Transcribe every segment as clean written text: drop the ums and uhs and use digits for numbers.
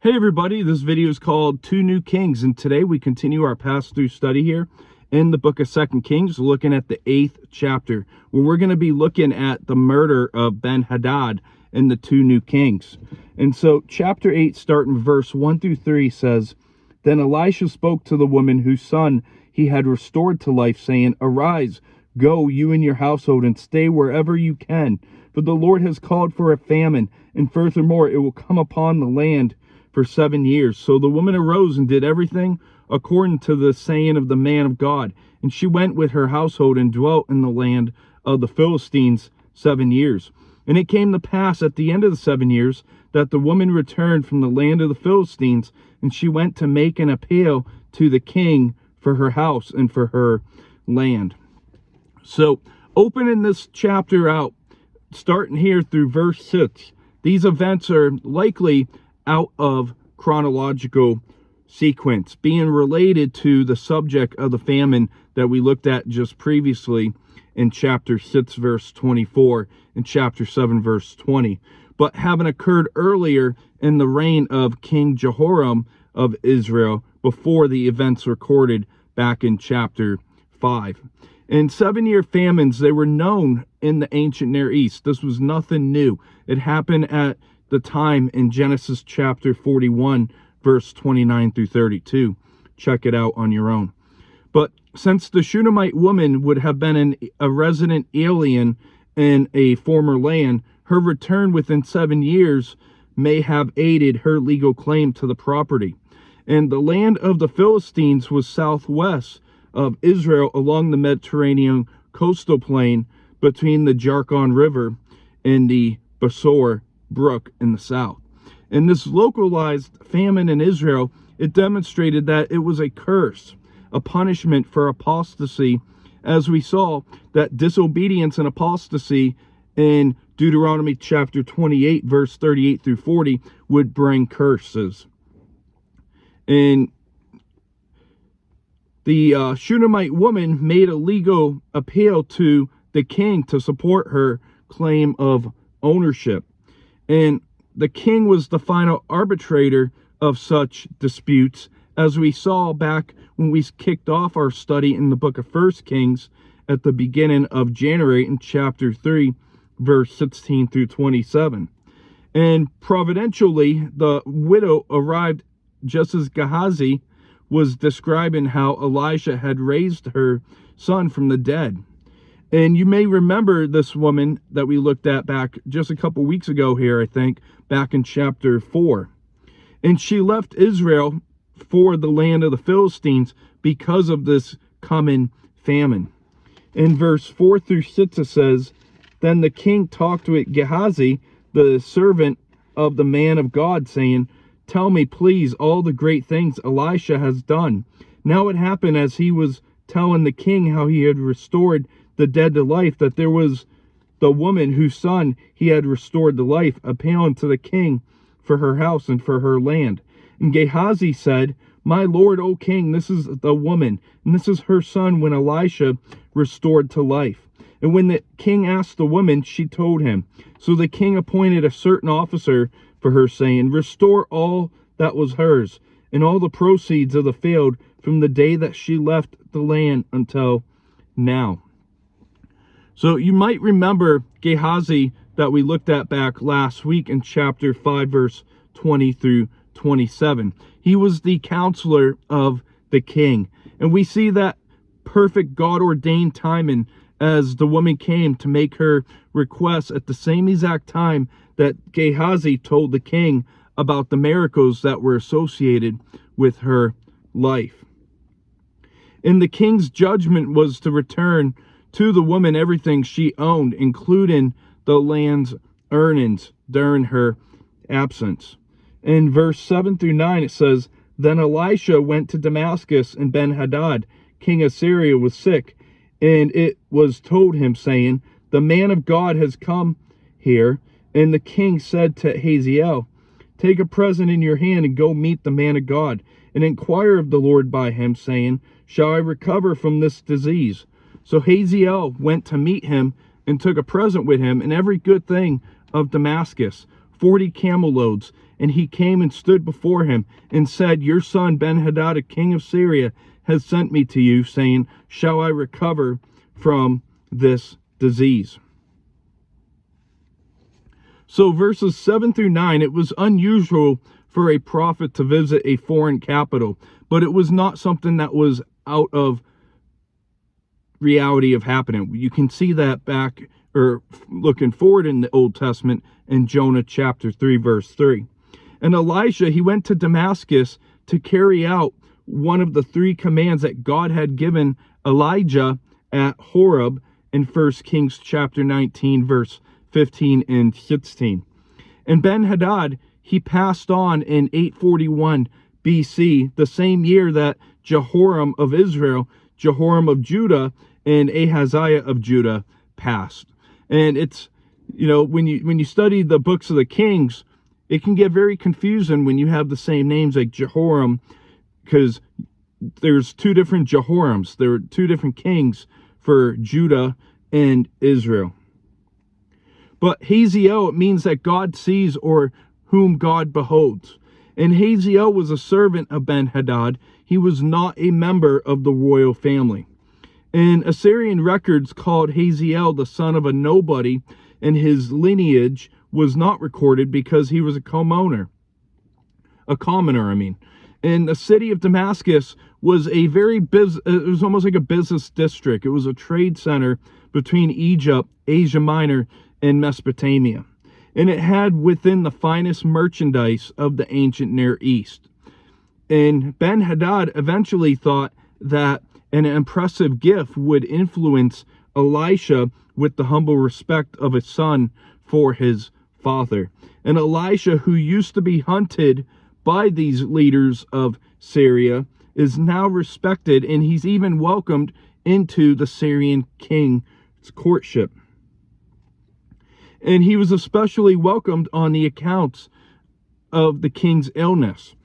Hey everybody, this video is called Two New Kings, and today we continue our pass-through study here in the book of 2 Kings, looking at the 8th chapter, where we're going to be looking at the murder of Ben Hadad and the two new kings. And so chapter 8, starting verse 1 through 3 says, Then Elisha spoke to the woman whose son he had restored to life, saying, Arise, go, you and your household, and stay wherever you can, for the Lord has called for a famine, and furthermore it will come upon the land for 7 years. So the woman arose and did everything according to the saying of the man of God. And she went with her household and dwelt in the land of the Philistines 7 years. And it came to pass at the end of the 7 years that the woman returned from the land of the Philistines, and she went to make an appeal to the king for her house and for her land. So opening this chapter out, starting here through verse 6, these events are likely out of chronological sequence, being related to the subject of the famine that we looked at just previously in chapter 6 verse 24 and chapter 7 verse 20, but having occurred earlier in the reign of King Jehoram of Israel, before the events recorded back in chapter 5. And 7-year famines, they were known in the ancient Near East. This was nothing new. It happened at the time in Genesis chapter 41 verse 29 through 32. Check it out on your own. But since the Shunammite woman would have been a resident alien in a former land, her return within 7 years may have aided her legal claim to the property. And the land of the Philistines was southwest of Israel along the Mediterranean coastal plain between the Jarkon River and the Besor Brook in the south. And this localized famine in Israel, it demonstrated that it was a curse, a punishment for apostasy, as we saw that disobedience and apostasy in Deuteronomy chapter 28 verse 38 through 40 would bring curses. And the Shunammite woman made a legal appeal to the king to support her claim of ownership. And the king was the final arbitrator of such disputes, as we saw back when we kicked off our study in the book of 1 Kings at the beginning of January in chapter 3, verse 16 through 27. And providentially, the widow arrived just as Gehazi was describing how Elisha had raised her son from the dead. And you may remember this woman that we looked at back just a couple weeks ago here, I think, back in chapter 4. And she left Israel for the land of the Philistines because of this coming famine. In verse 4 through 6 it says, Then the king talked with Gehazi, the servant of the man of God, saying, Tell me, please, all the great things Elisha has done. Now it happened as he was telling the king how he had restored the dead to life, that there was the woman whose son he had restored to life, appealing to the king for her house and for her land. And Gehazi said, My lord, O king, this is the woman, and this is her son when Elisha restored to life. And when the king asked the woman, she told him. So the king appointed a certain officer for her, saying, Restore all that was hers, and all the proceeds of the field from the day that she left the land until now. So you might remember Gehazi that we looked at back last week in chapter 5 verse 20 through 27. He was the counselor of the king. And we see that perfect God-ordained timing as the woman came to make her request at the same exact time that Gehazi told the king about the miracles that were associated with her life. And the king's judgment was to return to the woman everything she owned, including the land's earnings during her absence. In verse 7 through 9 it says, Then Elisha went to Damascus, and Ben Hadad, king of Syria, was sick. And it was told him, saying, The man of God has come here. And the king said to Hazael, Take a present in your hand and go meet the man of God, and inquire of the Lord by him, saying, Shall I recover from this disease? So Hazael went to meet him and took a present with him, and every good thing of Damascus, 40 camel loads, And he came and stood before him and said, your son Ben Hadad, king of Syria, has sent me to you, saying, shall I recover from this disease? So verses 7 through 9, it was unusual for a prophet to visit a foreign capital, but it was not something that was out of reality of happening. You can see that back, or looking forward in the Old Testament, in Jonah chapter 3, verse 3. And Elisha, he went to Damascus to carry out one of the 3 commands that God had given Elijah at Horeb in 1 Kings chapter 19, verse 15 and 16. And Ben Hadad, he passed on in 841 BC, the same year that Jehoram of Israel, Jehoram of Judah, and Ahaziah of Judah passed. And it's, when you study the books of the Kings, it can get very confusing when you have the same names like Jehoram, because there's 2 different Jehorams. There are 2 different kings for Judah and Israel. But Hazael, it means that God sees, or whom God beholds. And Hazael was a servant of Ben Hadad. He was not a member of the royal family. And Assyrian records called Hazael the son of a nobody, and his lineage was not recorded because he was a commoner. And the city of Damascus was a it was almost like a business district. It was a trade center between Egypt, Asia Minor, and Mesopotamia. And it had within the finest merchandise of the ancient Near East. And Ben Hadad eventually thought that an impressive gift would influence Elisha with the humble respect of a son for his father. And Elisha, who used to be hunted by these leaders of Syria, is now respected, and he's even welcomed into the Syrian king's courtship. And he was especially welcomed on the accounts of the king's illness.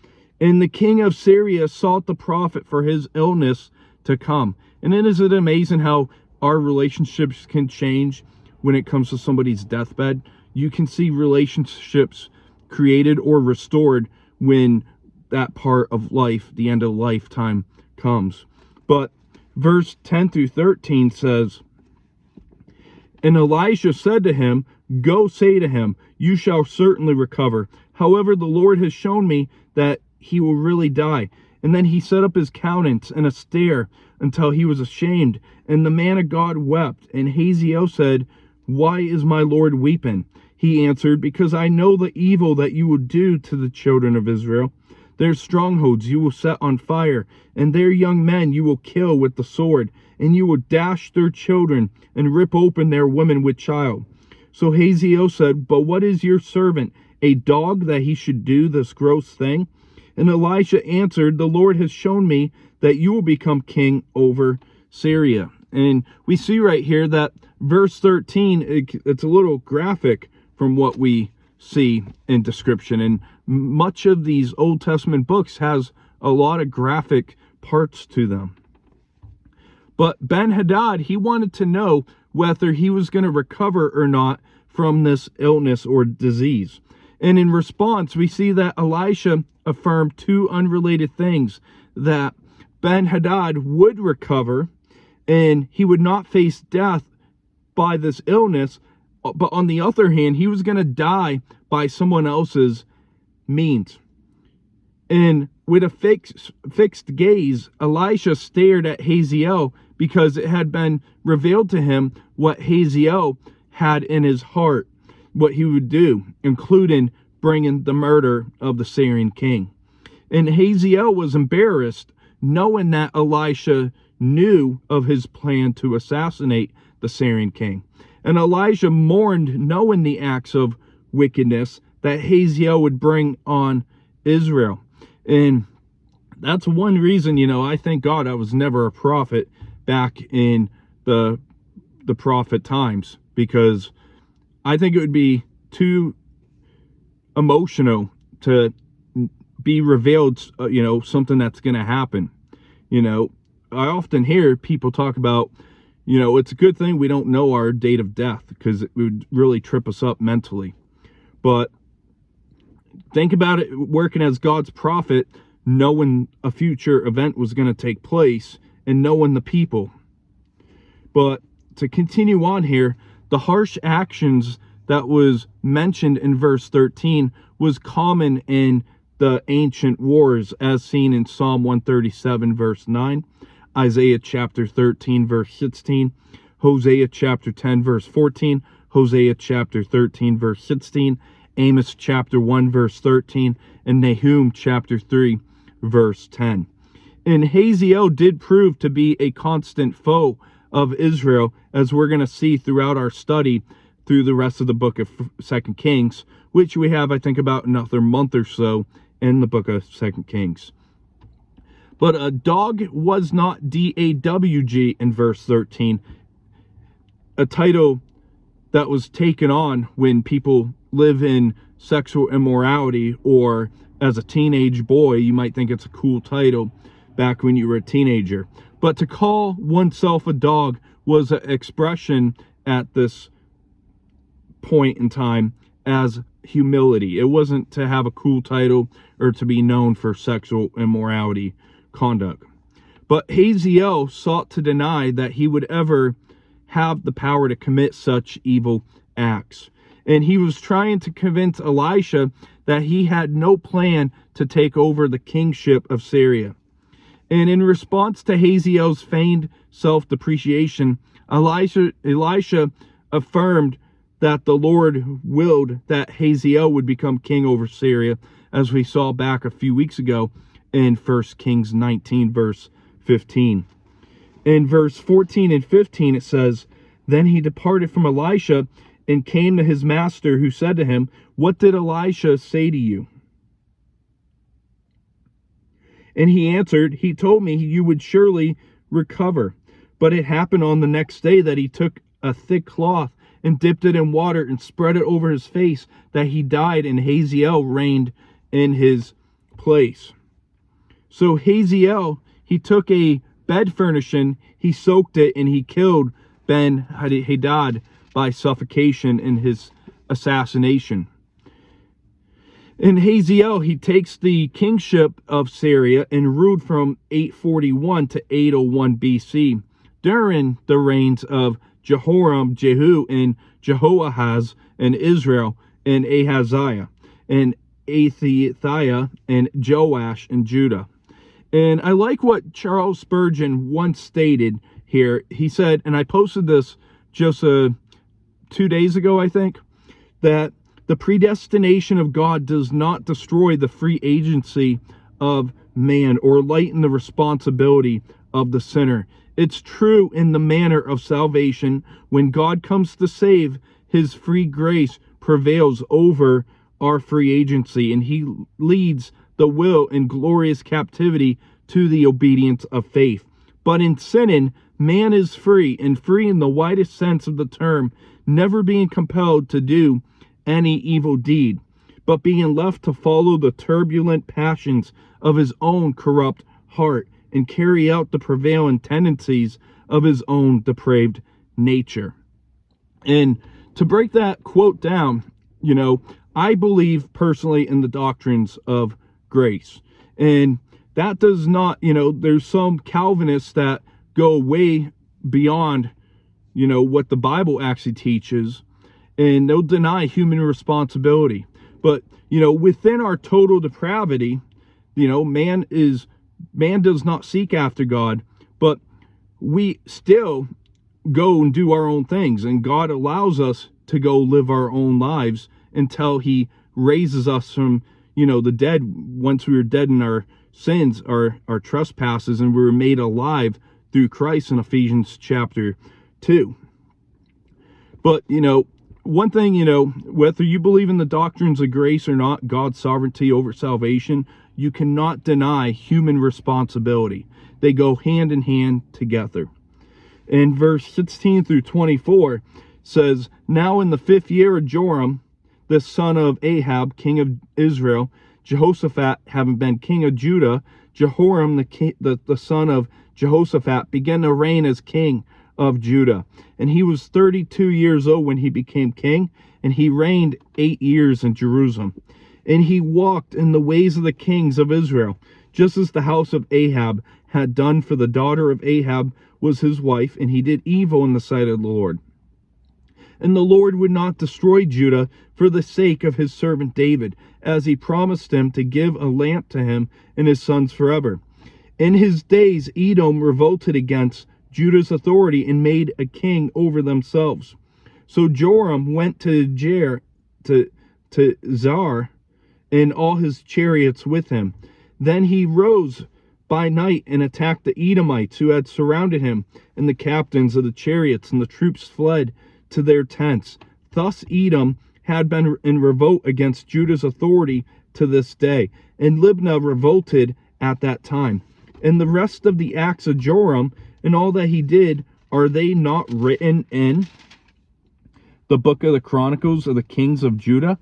And the king of Syria sought the prophet for his illness to come. And isn't it amazing how our relationships can change when it comes to somebody's deathbed? You can see relationships created or restored when that part of life, the end of lifetime, comes. But verse 10 through 13 says, and Elisha said to him, go say to him, you shall certainly recover. However, the Lord has shown me that he will really die. And then he set up his countenance in a stare until he was ashamed. And the man of God wept. And Hazael said, why is my Lord weeping? He answered, because I know the evil that you will do to the children of Israel. Their strongholds you will set on fire, and their young men you will kill with the sword, and you will dash their children and rip open their women with child. So Hazael said, but what is your servant, a dog, that he should do this gross thing? And Elisha answered, the Lord has shown me that you will become king over Syria. And we see right here that verse 13, it's a little graphic from what we see in description. And much of these Old Testament books has a lot of graphic parts to them. But Ben Hadad, he wanted to know whether he was going to recover or not from this illness or disease. And in response, we see that Elisha affirmed 2 unrelated things: that Ben Hadad would recover and he would not face death by this illness, but on the other hand, he was going to die by someone else's means. And with a fixed gaze, Elisha stared at Hazael, because it had been revealed to him what Hazael had in his heart, what he would do, including bringing the murder of the Syrian king. And Hazael was embarrassed, knowing that Elisha knew of his plan to assassinate the Syrian king. And Elijah mourned, knowing the acts of wickedness that Hazael would bring on Israel. And that's one reason, I thank God I was never a prophet back in the prophet times, because I think it would be too emotional to be revealed, something that's going to happen. I often hear people talk about, it's a good thing we don't know our date of death, because it would really trip us up mentally. But think about it, working as God's prophet, knowing a future event was going to take place and knowing the people. But to continue on here, the harsh actions that was mentioned in verse 13 was common in the ancient wars, as seen in Psalm 137 verse 9, Isaiah chapter 13 verse 16, Hosea chapter 10 verse 14, Hosea chapter 13 verse 16, Amos chapter 1 verse 13, and Nahum chapter 3 verse 10. And Hazael did prove to be a constant foe of Israel, as we're going to see throughout our study through the rest of the book of 2 Kings, which we have, I think, about another month or so in the book of 2 Kings. But a dog was not D-A-W-G in verse 13, a title that was taken on when people live in sexual immorality, or as a teenage boy, you might think it's a cool title back when you were a teenager. But to call oneself a dog was an expression at this point in time as humility. It wasn't to have a cool title or to be known for sexual immorality conduct. But Hazael sought to deny that he would ever have the power to commit such evil acts. And he was trying to convince Elisha that he had no plan to take over the kingship of Syria. And in response to Hazael's feigned self-depreciation, Elisha affirmed that the Lord willed that Hazael would become king over Syria, as we saw back a few weeks ago in 1 Kings 19, verse 15. In verse 14 and 15, it says, "Then he departed from Elisha and came to his master, who said to him, 'What did Elisha say to you?' And he answered, 'He told me you would surely recover.' But it happened on the next day that he took a thick cloth and dipped it in water and spread it over his face, that he died, and Hazael reigned in his place." So Hazael, he took a bed furnishing, he soaked it, and he killed Ben Hadad by suffocation in his assassination. And Hazael, he takes the kingship of Syria and ruled from 841 to 801 BC, during the reigns of Jehoram, Jehu, and Jehoahaz, and Israel, and Ahaziah, and Athaliah, and Joash, and Judah. And I like what Charles Spurgeon once stated here. He said, and I posted this just 2 days ago, I think, that the predestination of God does not destroy the free agency of man or lighten the responsibility of the sinner. It's true in the manner of salvation. When God comes to save, his free grace prevails over our free agency, and he leads the will in glorious captivity to the obedience of faith. But in sinning, man is free, and free in the widest sense of the term, never being compelled to do any evil deed, but being left to follow the turbulent passions of his own corrupt heart and carry out the prevailing tendencies of his own depraved nature. And to break that quote down, I believe personally in the doctrines of grace. And that does not, there's some Calvinists that go way beyond, what the Bible actually teaches, and they'll deny human responsibility. But, within our total depravity, man does not seek after God, but we still go and do our own things, and God allows us to go live our own lives until he raises us from, the dead. Once we were dead in our sins, our trespasses, and we were made alive through Christ in Ephesians chapter 2. But, one thing, whether you believe in the doctrines of grace or not, God's sovereignty over salvation, you cannot deny human responsibility. They go hand in hand together. In verse 16 through 24 says, "Now in the 5th year of Joram, the son of Ahab, king of Israel, Jehoshaphat having been king of Judah, Jehoram, the son of Jehoshaphat, began to reign as king of Judah. And he was 32 years old when he became king, and he reigned 8 years in Jerusalem. And he walked in the ways of the kings of Israel, just as the house of Ahab had done, for the daughter of Ahab was his wife, and he did evil in the sight of the Lord. And the Lord would not destroy Judah for the sake of his servant David, as he promised him to give a lamp to him and his sons forever. In his days Edom revolted against Judah's authority and made a king over themselves. So Joram went to Zar, and all his chariots with him. Then he rose by night and attacked the Edomites who had surrounded him, and the captains of the chariots, and the troops fled to their tents. Thus Edom had been in revolt against Judah's authority to this day, and Libnah revolted at that time. And the rest of the acts of Joram and all that he did, are they not written in the book of the Chronicles of the kings of Judah?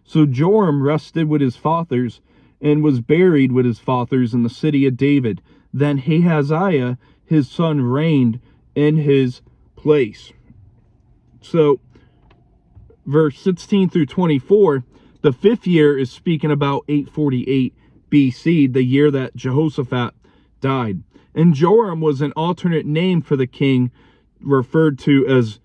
So Joram rested with his fathers and was buried with his fathers in the city of David. Then Ahaziah his son reigned in his place. So verse 16 through 24, the 5th year is speaking about 848 BC, the year that Jehoshaphat died. And Joram was an alternate name for the king, referred to as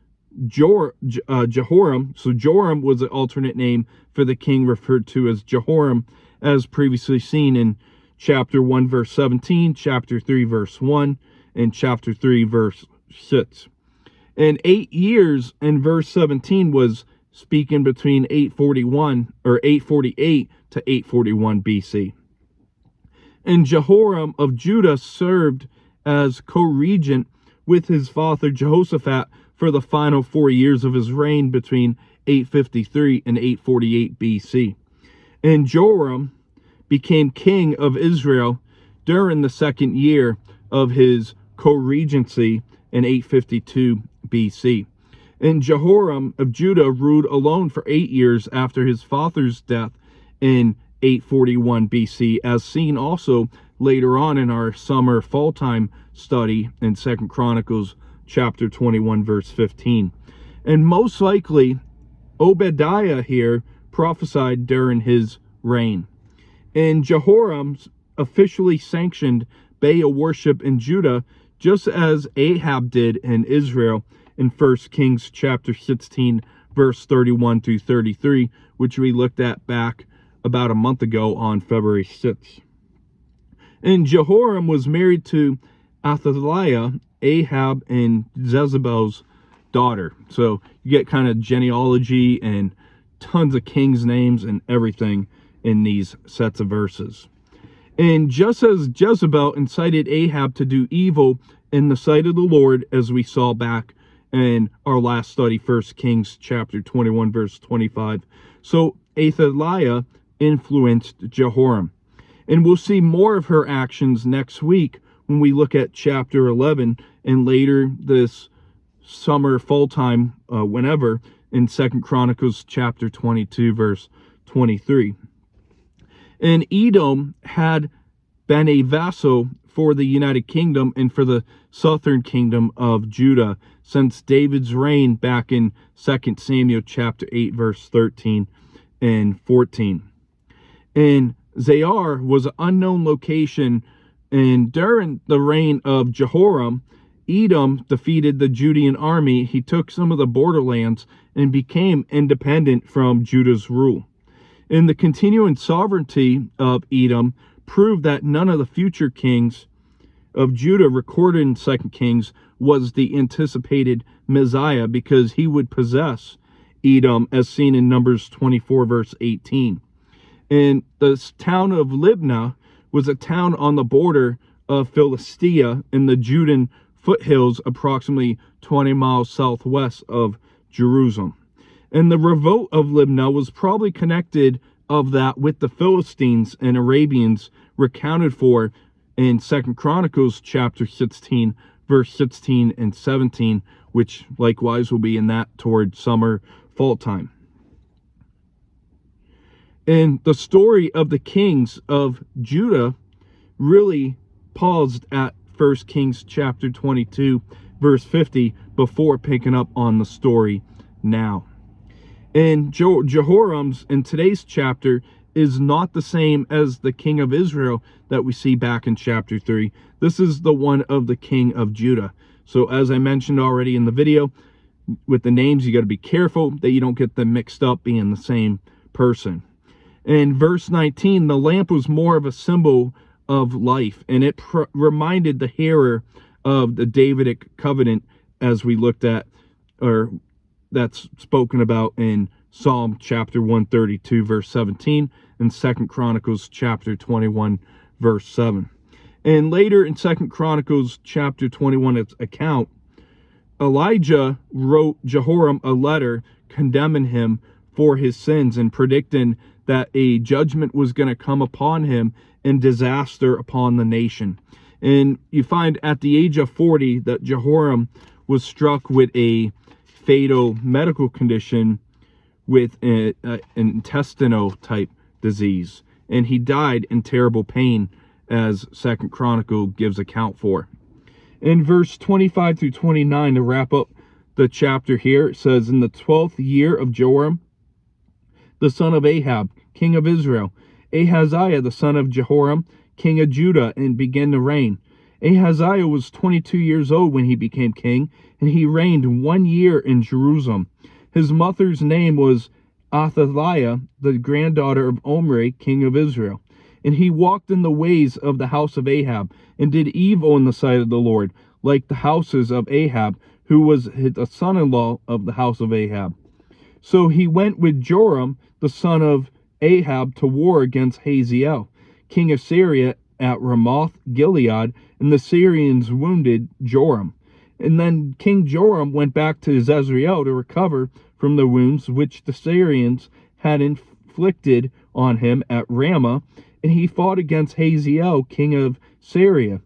Jehoram. So Joram was an alternate name for the king, referred to as Jehoram, as previously seen in chapter 1 verse 17, chapter 3 verse 1, and chapter 3 verse 6. And 8 years in verse 17 was speaking between 848 to 841 BC. And Jehoram of Judah served as co-regent with his father Jehoshaphat for the final 4 years of his reign between 853 and 848 BC. And Joram became king of Israel during the 2nd year of his co-regency in 852 BC. And Jehoram of Judah ruled alone for 8 years after his father's death in 841 BC, as seen also later on in our summer fall time study in 2 Chronicles chapter 21 verse 15. And most likely Obadiah here prophesied during his reign. And Jehoram officially sanctioned Baal worship in Judah, just as Ahab did in Israel in 1 Kings chapter 16 verse 31 through 33, which we looked at back about a month ago on February 6th. And Jehoram was married to Athaliah, Ahab and Jezebel's daughter. So you get kind of genealogy and tons of kings' names and everything in these sets of verses. And just as Jezebel incited Ahab to do evil in the sight of the Lord, as we saw back in our last study, 1 Kings chapter 21 verse 25, so Athaliah influenced Jehoram. And we'll see more of her actions next week when we look at chapter 11 and later this summer, fall time, whenever, in 2 Chronicles chapter 22 verse 23. And Edom had been a vassal for the United Kingdom and for the southern kingdom of Judah since David's reign back in 2 Samuel chapter 8 verse 13 and 14. And Zaar was an unknown location, and during the reign of Jehoram, Edom defeated the Judean army. He took some of the borderlands and became independent from Judah's rule. And the continuing sovereignty of Edom proved that none of the future kings of Judah recorded in 2 Kings was the anticipated Messiah, because he would possess Edom, as seen in Numbers 24 verse 18. And the town of Libnah was a town on the border of Philistia in the Judean foothills, approximately 20 miles southwest of Jerusalem. And the revolt of Libnah was probably connected of that with the Philistines and Arabians, recounted for in 2 Chronicles chapter 16 verse 16 and 17, which likewise will be in that toward summer fall time. And the story of the kings of Judah really paused at 1 Kings chapter 22 verse 50 before picking up on the story now. And Jehoram's in today's chapter is not the same as the king of Israel that we see back in chapter 3. This is the one of the king of Judah. So as I mentioned already in the video, with the names, you got to be careful that you don't get them mixed up being the same person. In verse 19, the lamp was more of a symbol of life, and it reminded the hearer of the Davidic covenant, as we looked at, or that's spoken about in Psalm chapter 132 verse 17 and 2 Chronicles chapter 21 verse 7. And later in 2 Chronicles chapter 21's account, Elijah wrote Jehoram a letter condemning him for his sins and predicting that a judgment was going to come upon him and disaster upon the nation. And you find at the age of 40 that Jehoram was struck with a fatal medical condition with an intestinal type disease, and he died in terrible pain, as 2 Chronicle gives account for. In verse 25 through 29, to wrap up the chapter here, it says, in the 12th year of Joram, the son of Ahab, king of Israel, Ahaziah, the son of Jehoram, king of Judah, and began to reign. Ahaziah was 22 years old when he became king, and he reigned 1 year in Jerusalem. His mother's name was Athaliah, the granddaughter of Omri, king of Israel. And he walked in the ways of the house of Ahab, and did evil in the sight of the Lord, like the houses of Ahab, who was the son-in-law of the house of Ahab. So he went with Joram, the son of Ahab, to war against Hazael, king of Syria, at Ramoth Gilead, and the Syrians wounded Joram. And then King Joram went back to Jezreel to recover from the wounds which the Syrians had inflicted on him at Ramah, and he fought against Hazael, king of Syria.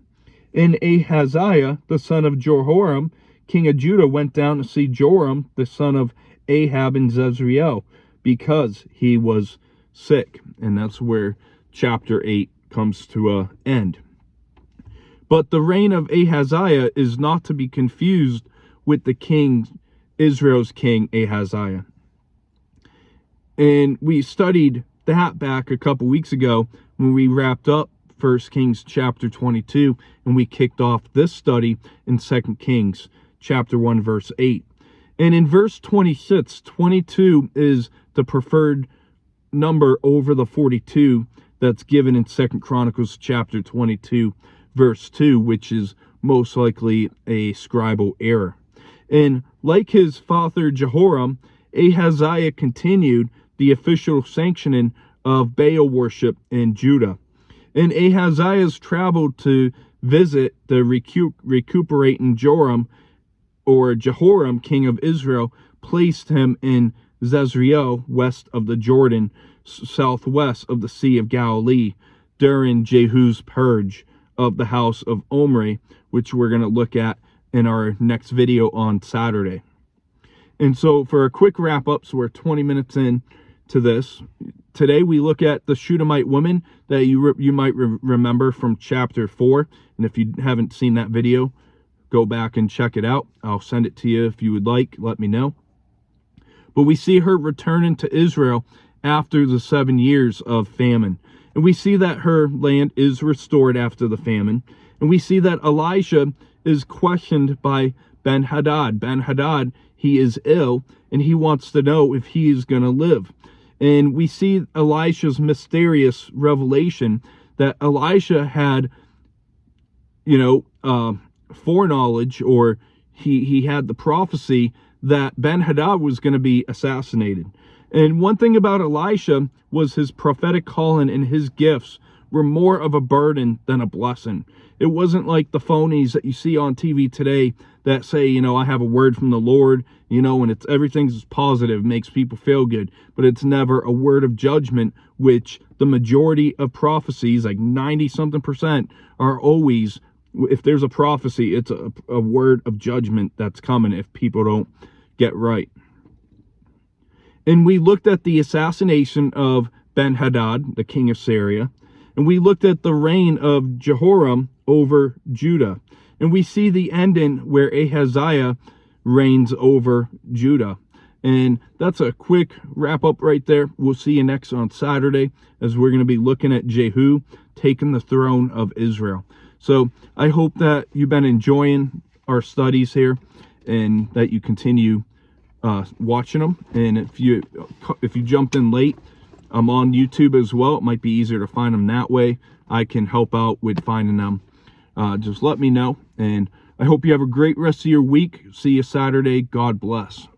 And Ahaziah, the son of Jehoram, king of Judah, went down to see Joram, the son of Ahab, in Jezreel, because he was sick. And that's where chapter 8 comes to an end. But the reign of Ahaziah is not to be confused with the king, Israel's king Ahaziah. And we studied that back a couple weeks ago when we wrapped up 1 Kings chapter 22, and we kicked off this study in 2 Kings chapter 1 verse 8. And in verse 26, 22 is the preferred number over the 42 that's given in 2 Chronicles chapter 22 verse 2, which is most likely a scribal error. And like his father Jehoram, Ahaziah continued the official sanctioning of Baal worship in Judah. And Ahaziah's traveled to visit the recuperating Joram, or Jehoram, king of Israel, placed him in Jezreel, west of the Jordan, southwest of the Sea of Galilee, during Jehu's purge of the house of Omri, which we're going to look at in our next video on Saturday. And so for a quick wrap up, so we're 20 minutes in to this. Today we look at the Shunammite woman that you might remember from chapter 4. And if you haven't seen that video, go back and check it out. I'll send it to you if you would like. Let me know. But we see her returning to Israel after the 7 years of famine. And we see that her land is restored after the famine. And we see that Elisha is questioned by Ben Hadad. Ben Hadad, he is ill, and he wants to know if he is going to live. And we see Elisha's mysterious revelation that Elisha had, foreknowledge, or he had the prophecy that Ben Hadad was going to be assassinated. And one thing about Elisha was his prophetic calling, and his gifts were more of a burden than a blessing. It wasn't like the phonies that you see on TV today that say, I have a word from the Lord, and everything's positive, makes people feel good. But it's never a word of judgment, which the majority of prophecies, like 90-something%, are always, if there's a prophecy, it's a word of judgment that's coming if people don't get right. And we looked at the assassination of Ben Hadad, the king of Syria. And we looked at the reign of Jehoram over Judah. And we see the ending where Ahaziah reigns over Judah. And that's a quick wrap up right there. We'll see you next on Saturday, as we're going to be looking at Jehu taking the throne of Israel. So I hope that you've been enjoying our studies here, and that you continue watching them. And if you jumped in late, I'm on YouTube as well. It might be easier to find them that way. I can help out with finding them. Just let me know. And I hope you have a great rest of your week. See you Saturday. God bless.